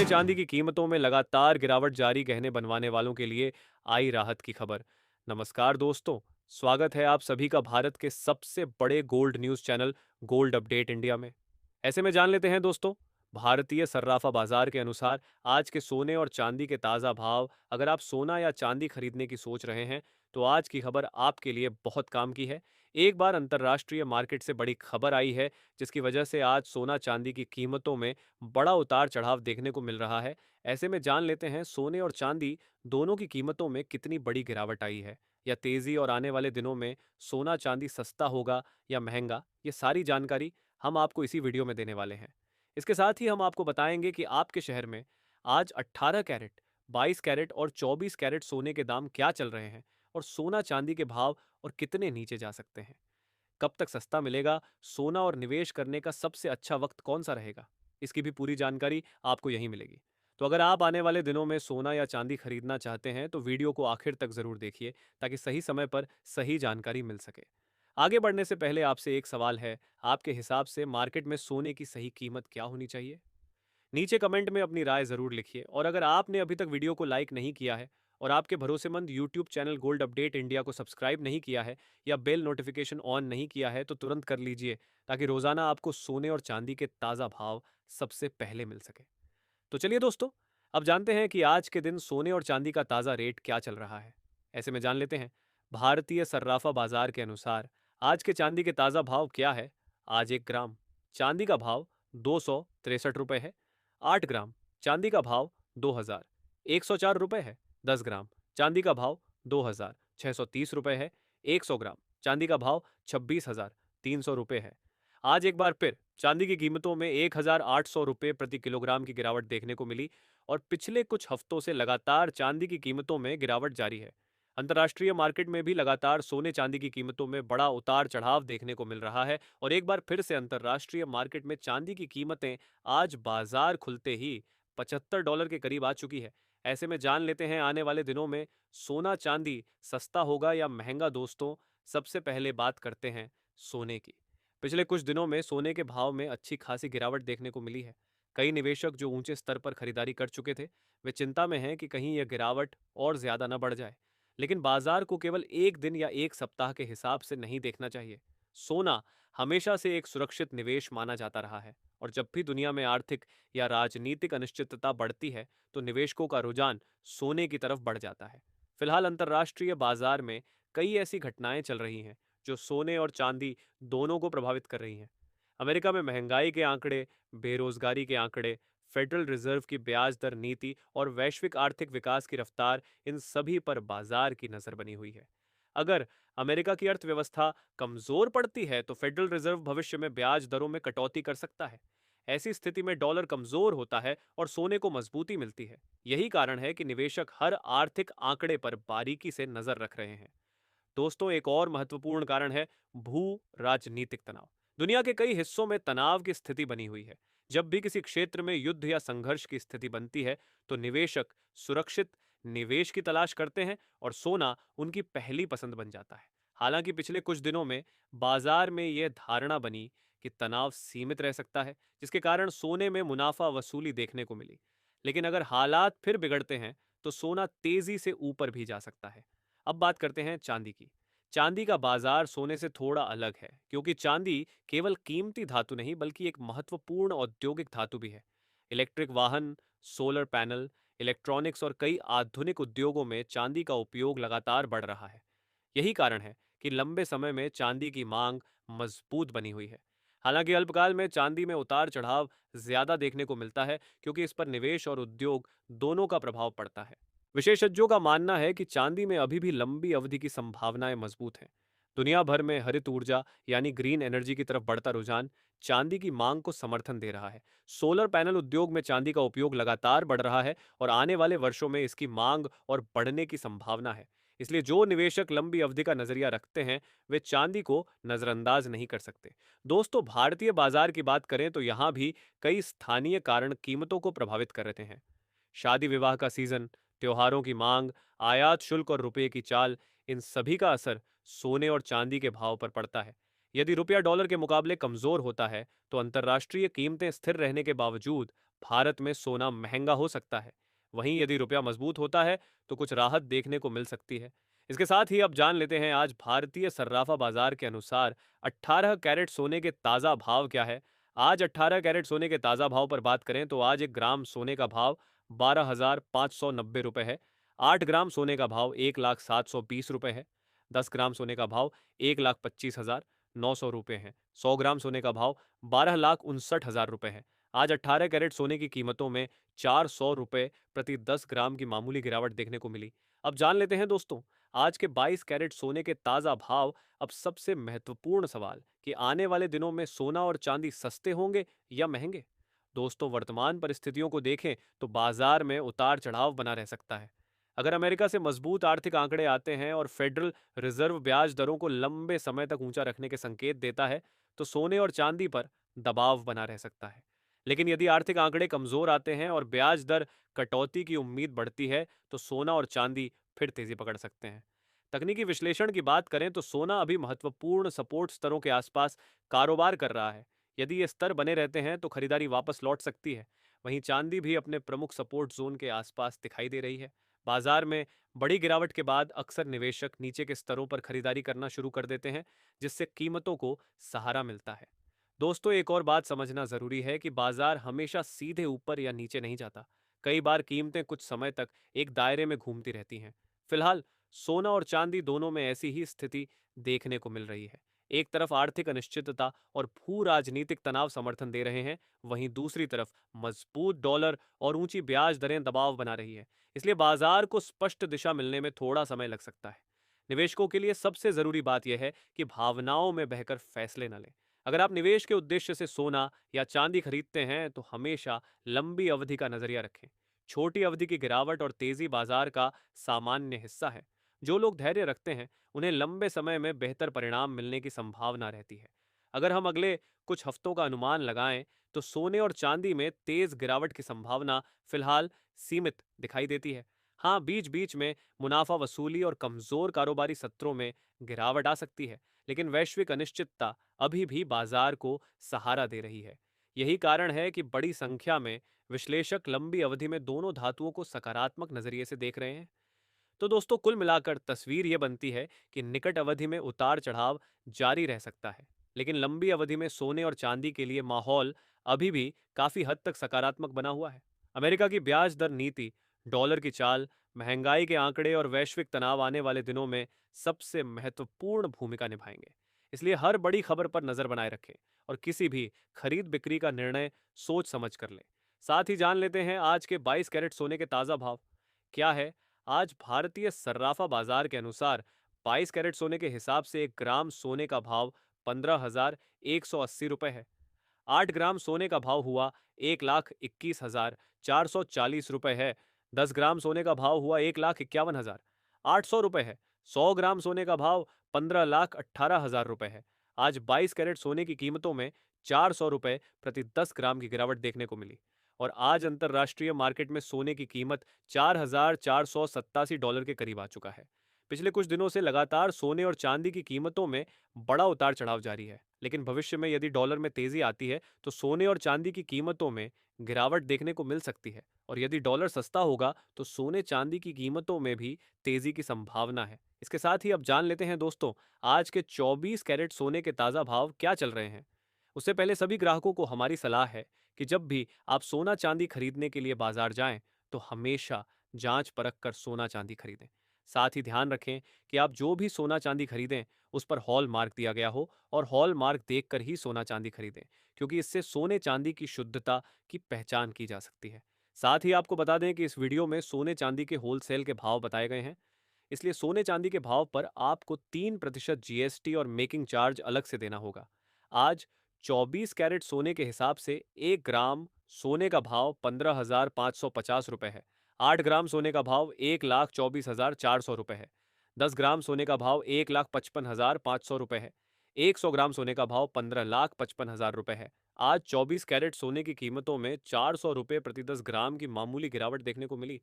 सोने चांदी की कीमतों में लगातार गिरावट जारी, गहने बनवाने वालों के लिए आई राहत की खबर। नमस्कार दोस्तों, स्वागत है आप सभी का भारत के सबसे बड़े gold news channel gold update India में। ऐसे में जान लेते हैं दोस्तों, भारतीय सर्राफा बाजार के अनुसार आज के सोने और चांदी के ताज़ा भाव। अगर आप सोना या चांदी खरीदने की सोच रहे हैं तो आज की खबर आपके लिए बहुत काम की है। एक बार अंतर्राष्ट्रीय मार्केट से बड़ी खबर आई है, जिसकी वजह से आज सोना चांदी की कीमतों में बड़ा उतार चढ़ाव देखने को मिल रहा है। ऐसे में जान लेते हैं सोने और चांदी दोनों की कीमतों में कितनी बड़ी गिरावट आई है, या तेजी, और आने वाले दिनों में सोना चांदी सस्ता होगा या महंगा। ये सारी जानकारी हम आपको इसी वीडियो में देने वाले हैं। इसके साथ ही हम आपको बताएंगे कि आपके शहर में आज 18 कैरेट, 22 कैरेट और 24 कैरेट सोने के दाम क्या चल रहे हैं, और सोना चांदी के भाव और कितने नीचे जा सकते हैं। कब तक सस्ता मिलेगा सोना, और निवेश करने का सबसे अच्छा वक्त कौन सा रहेगा, इसकी भी पूरी जानकारी आपको यहीं मिलेगी। तो अगर आप आने वाले दिनों में सोना या चांदी खरीदना चाहते हैं तो वीडियो को आखिर तक जरूर देखिए, ताकि सही समय पर सही जानकारी मिल सके। आगे बढ़ने से पहले आपसे एक सवाल है, आपके हिसाब से मार्केट में सोने की सही कीमत क्या होनी चाहिए? नीचे कमेंट में अपनी राय जरूर लिखिए, और अगर आपने अभी तक वीडियो को लाइक नहीं किया है और आपके भरोसेमंद YouTube channel gold update India को सब्सक्राइब नहीं किया है या बेल नोटिफिकेशन ऑन नहीं किया है तो तुरंत कर लीजिए, ताकि रोजाना आपको सोने और चांदी के ताज़ा भाव सबसे पहले मिल सके। तो चलिए दोस्तों, अब जानते हैं कि आज के दिन सोने और चांदी का ताज़ा रेट क्या चल रहा है। ऐसे में जान लेते हैं, भारतीय सर्राफा बाजार के अनुसार आज के चांदी के ताज़ा भाव क्या है। आज 1 ग्राम चांदी का भाव 263 रुपये है। 8 ग्राम चांदी का भाव 2104 रुपये है। 10 ग्राम चांदी का भाव 2630 रुपये है। 100 ग्राम चांदी का भाव 26,300 रुपये है। आज एक बार फिर चांदी की कीमतों में 1,800 रुपये प्रति किलोग्राम की गिरावट देखने को मिली, और पिछले कुछ हफ्तों से लगातार चांदी की कीमतों में गिरावट जारी है। अंतर्राष्ट्रीय मार्केट में भी लगातार सोने चांदी की कीमतों में बड़ा उतार चढ़ाव देखने को मिल रहा है, और एक बार फिर से अंतर्राष्ट्रीय मार्केट में चांदी की कीमतें आज बाजार खुलते ही $75 के करीब आ चुकी है। ऐसे में जान लेते हैं आने वाले दिनों में सोना चांदी सस्ता होगा या महंगा। दोस्तों, सबसे पहले बात करते हैं सोने की। पिछले कुछ दिनों में सोने के भाव में अच्छी खासी गिरावट देखने को मिली है। कई निवेशक जो ऊंचे स्तर पर खरीदारी कर चुके थे, वे चिंता में हैं कि कहीं यह गिरावट और ज्यादा न बढ़ जाए। लेकिन बाजार को केवल एक दिन या एक सप्ताह के हिसाब से नहीं देखना चाहिए। सोना हमेशा से एक सुरक्षित निवेश माना जाता रहा है, और जब भी दुनिया में आर्थिक या राजनीतिक अनिश्चितता बढ़ती है तो निवेशकों का रुझान सोने की तरफ बढ़ जाता है। फिलहाल अंतर्राष्ट्रीय बाजार में कई ऐसी घटनाएं चल रही हैं जो सोने और चांदी दोनों को प्रभावित कर रही हैं। अमेरिका में महंगाई के आंकड़े, बेरोजगारी के आंकड़े, फेडरल रिजर्व की ब्याज दर नीति और वैश्विक आर्थिक विकास की रफ्तार, इन सभी पर बाजार की नजर बनी हुई है। अगर अमेरिका की अर्थव्यवस्था कमजोर पड़ती है तो फेडरल रिजर्व भविष्य में ब्याज दरों में कटौती कर सकता है। ऐसी स्थिति में डॉलर कमजोर होता है और सोने को मजबूती मिलती है। यही कारण है कि निवेशक हर आर्थिक आंकड़े पर बारीकी से नजर रख रहे हैं। दोस्तों, एक और महत्वपूर्ण कारण है भू राजनीतिक तनाव। दुनिया के कई हिस्सों में तनाव की स्थिति बनी हुई है। जब भी किसी क्षेत्र में युद्ध या संघर्ष की स्थिति बनती है तो निवेशक सुरक्षित निवेश की तलाश करते हैं, और सोना उनकी पहली पसंद बन जाता है। हालांकि पिछले कुछ दिनों में बाजार में यह धारणा बनी कि तनाव सीमित रह सकता है, जिसके कारण सोने में मुनाफा वसूली देखने को मिली। लेकिन अगर हालात फिर बिगड़ते हैं तो सोना तेजी से ऊपर भी जा सकता है। अब बात करते हैं चांदी की। चांदी का बाजार सोने से थोड़ा अलग है, क्योंकि चांदी केवल कीमती धातु नहीं बल्कि एक महत्वपूर्ण औद्योगिक धातु भी है। इलेक्ट्रिक वाहन, सोलर पैनल, इलेक्ट्रॉनिक्स और कई आधुनिक उद्योगों में चांदी का उपयोग लगातार बढ़ रहा है। यही कारण है कि लंबे समय में चांदी की मांग मजबूत बनी हुई है। हालांकि अल्पकाल में चांदी में उतार चढ़ाव ज्यादा देखने को मिलता है, क्योंकि इस पर निवेश और उद्योग दोनों का प्रभाव पड़ता है। विशेषज्ञों का मानना है कि चांदी में अभी भी लंबी अवधि की संभावनाएं मजबूत हैं। दुनिया भर में हरित ऊर्जा यानी ग्रीन एनर्जी की तरफ बढ़ता रुझान चांदी की मांग को समर्थन दे रहा है। सोलर पैनल उद्योग में चांदी का उपयोग लगातार बढ़ रहा है, और आने वाले वर्षों में इसकी मांग और बढ़ने की संभावना है। इसलिए जो निवेशक लंबी अवधि का नजरिया रखते हैं वे चांदी को नजरअंदाज नहीं कर सकते। दोस्तों, भारतीय बाजार की बात करें तो यहाँ भी कई स्थानीय कारण कीमतों को प्रभावित कर रहे हैं। शादी विवाह का सीजन, त्योहारों की मांग, आयात शुल्क और रुपए की चाल, इन सभी का असर सोने और चांदी के भाव पर पड़ता है। यदि रुपया डॉलर के मुकाबले कमजोर होता है तो अंतर्राष्ट्रीय कीमतें स्थिर रहने के बावजूद भारत में सोना महंगा हो सकता है। वहीं यदि रुपया मजबूत होता है तो कुछ राहत देखने को मिल सकती है। इसके साथ ही अब जान लेते हैं आज भारतीय सर्राफा बाजार के अनुसार 18 कैरेट सोने के ताजा भाव क्या है। आज 18 कैरेट सोने के ताजा भाव पर बात करें तो आज 1 ग्राम सोने का भाव 12,590 रुपए है। 8 ग्राम सोने का भाव 1,0720 रुपए है। 10 ग्राम सोने का भाव 1,25,900 रुपए है। 100 ग्राम सोने का भाव 12,59,000 रुपए है। आज 18 कैरेट सोने की कीमतों में 400 रुपए प्रति 10 ग्राम की मामूली गिरावट देखने को मिली। अब जान लेते हैं दोस्तों आज के 22 कैरेट सोने के ताजा भाव। अब सबसे महत्वपूर्ण सवाल कि आने वाले दिनों में सोना और चांदी सस्ते होंगे या महंगे। दोस्तों वर्तमान परिस्थितियों को देखें तो बाजार में उतार चढ़ाव बना रह सकता है। अगर अमेरिका से मजबूत आर्थिक आंकड़े आते हैं और फेडरल रिजर्व ब्याज दरों को लंबे समय तक ऊंचा रखने के संकेत देता है तो सोने और चांदी पर दबाव बना रह सकता है। लेकिन यदि आर्थिक आंकड़े कमजोर आते हैं और ब्याज दर कटौती की उम्मीद बढ़ती है तो सोना और चांदी फिर तेजी पकड़ सकते हैं। तकनीकी विश्लेषण की बात करें तो सोना अभी महत्वपूर्ण सपोर्ट स्तरों के आसपास कारोबार कर रहा है। यदि ये स्तर बने रहते हैं तो खरीदारी वापस लौट सकती है। वहीं चांदी भी अपने प्रमुख सपोर्ट जोन के आसपास दिखाई दे रही है। बाजार में बड़ी गिरावट के बाद अक्सर निवेशक नीचे के स्तरों पर खरीदारी करना शुरू कर देते हैं, जिससे कीमतों को सहारा मिलता है। दोस्तों एक और बात समझना जरूरी है कि बाजार हमेशा सीधे ऊपर या नीचे नहीं जाता। कई बार कीमतें कुछ समय तक एक दायरे में घूमती रहती हैं। फिलहाल सोना और चांदी दोनों में ऐसी ही स्थिति देखने को मिल रही है। एक तरफ आर्थिक अनिश्चितता और भू राजनीतिक तनाव समर्थन दे रहे हैं, वहीं दूसरी तरफ मजबूत डॉलर और ऊंची ब्याज दरें दबाव बना रही है। इसलिए बाजार को स्पष्ट दिशा मिलने में थोड़ा समय लग सकता है। निवेशकों के लिए सबसे जरूरी बात यह है कि भावनाओं में बहकर फैसले न लें। अगर आप निवेश के उद्देश्य से सोना या चांदी खरीदते हैं तो हमेशा लंबी अवधि का नजरिया रखें। छोटी अवधि की गिरावट और तेजी बाजार का सामान्य हिस्सा है। जो लोग धैर्य रखते हैं उन्हें लंबे समय में बेहतर परिणाम मिलने की संभावना रहती है। अगर हम अगले कुछ हफ्तों का अनुमान लगाएं तो सोने और चांदी में तेज गिरावट की संभावना फिलहाल सीमित दिखाई देती है। हाँ बीच बीच में मुनाफा वसूली और कमजोर कारोबारी सत्रों में गिरावट आ सकती है, लेकिन वैश्विक अनिश्चितता अभी भी बाजार को सहारा दे रही है। यही कारण है कि बड़ी संख्या में विश्लेषक लंबी अवधि में दोनों धातुओं को सकारात्मक नजरिए से देख रहे हैं। तो दोस्तों कुल मिलाकर तस्वीर यह बनती है कि निकट अवधि में उतार चढ़ाव जारी रह सकता है, लेकिन लंबी अवधि में सोने और चांदी के लिए माहौल अभी भी काफी हद तक सकारात्मक बना हुआ है। अमेरिका की ब्याज दर नीति, डॉलर की चाल, महंगाई के आंकड़े और वैश्विक तनाव आने वाले दिनों में सबसे महत्वपूर्ण भूमिका निभाएंगे। इसलिए हर बड़ी खबर पर नजर बनाए रखें और किसी भी खरीद बिक्री का निर्णय सोच समझ कर लें। साथ ही जान लेते हैं आज के 22 कैरेट सोने के ताजा भाव क्या है। आज भारतीय सर्राफा बाजार के अनुसार 22 कैरेट सोने के हिसाब से 1 ग्राम सोने का भाव 15,180 रुपए है। 8 ग्राम सोने का भाव हुआ 1,21,440 रुपए है। 10 ग्राम सोने का भाव हुआ 1,51,800 रुपए है। 100 ग्राम सोने का भाव 15,18,000 रुपए है। आज 22 कैरेट सोने की कीमतों में 400 रुपए प्रति 10 ग्राम की गिरावट देखने को मिली। और आज अंतर्राष्ट्रीय मार्केट में सोने की कीमत $4,487 के करीब आ चुका है। पिछले कुछ दिनों से लगातार सोने और चांदी की कीमतों में बड़ा उतार चढ़ाव जारी है, लेकिन भविष्य में यदि डॉलर में तेजी आती है तो सोने और चांदी की कीमतों में गिरावट देखने को मिल सकती है। और यदि डॉलर सस्ता होगा तो सोने चांदी की कीमतों में भी तेजी की संभावना है। इसके साथ ही अब जान लेते हैं दोस्तों आज के 24 कैरेट सोने के ताजा भाव क्या चल रहे हैं। उससे पहले सभी ग्राहकों को हमारी सलाह है कि जब भी आप सोना चांदी खरीदने के लिए बाजार जाएं तो हमेशा जांच परख कर सोना चांदी खरीदें। साथ ही ध्यान रखें कि आप जो भी सोना चांदी खरीदें उस पर हॉल मार्क दिया गया हो और हॉल मार्क देखकर ही सोना चांदी खरीदें, क्योंकि इससे सोने चांदी की शुद्धता की पहचान की जा सकती है। साथ ही आपको बता दें कि इस वीडियो में सोने चांदी के होलसेल के भाव बताए गए हैं, इसलिए सोने चांदी के भाव पर आपको 3% जीएसटी और मेकिंग चार्ज अलग से देना होगा। आज 24 कैरेट सोने के हिसाब से 1 ग्राम सोने का भाव 15,550 रुपए है। 8 ग्राम सोने का भाव 1,24,400 रुपए है। 10 ग्राम सोने का भाव 1,55,500 रुपए है। 100 ग्राम सोने का भाव 15,55,000 रुपए है। आज 24 कैरेट सोने की कीमतों में 400 रुपए प्रति 10 ग्राम की मामूली गिरावट देखने को मिली।